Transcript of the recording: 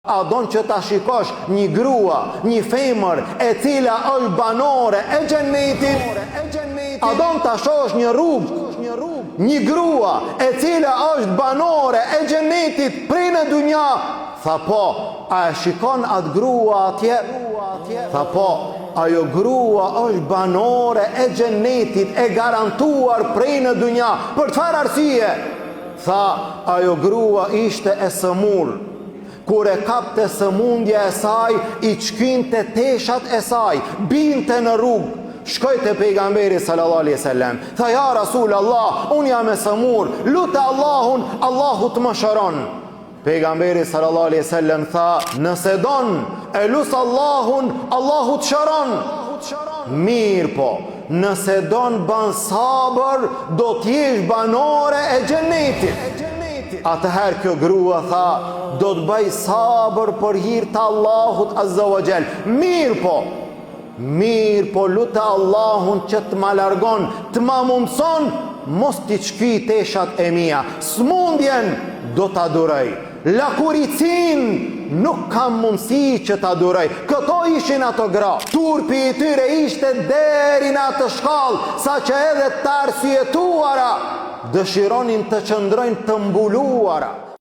A don që ta shikosh një grua, një femër e cila është banore e xhenetit? A don ta shohësh një rrugë, një grua e cila është banore e xhenetit prej në dunja? Tha po. A e shikon atë grua atje? Tha po. Ajo grua është banore e xhenetit, e garantuar prej në dunja. Për çfarë arsye? Tha, ajo grua ishte e sëmur. Kur e kapte sëmundja e saj, i çkinte teshat e saj, binte në rrugë. Shkoj te pejgamberi sallallahu alaihi wasallam. Tha, ja Rasul Allah, unë jam e sëmur, lutë Allahun, Allahu të më shëron. Pejgamberi sallallahu alaihi wasallam tha, nëse don, e lut Allahun, Allahu të shëron. Mirë po, nëse don ban sabër, do t'jesh banore e xhenetit. Atëherë kjo grua tha, do të bëj sabër për hir të Allahut azza wa jall. Mirë po, lutë Allahun që të ma largon, të ma mundson, mos t'i çky teshat e mia. Smundjen do t'a duroj, lakuricin nuk kam mundësi që t'a duroj. Këto ishin ato gra. Turpi i tyre ishte deri në atë shkallë, sa që edhe të arsyetuara dëshironin të qëndrojnë të mbuluara.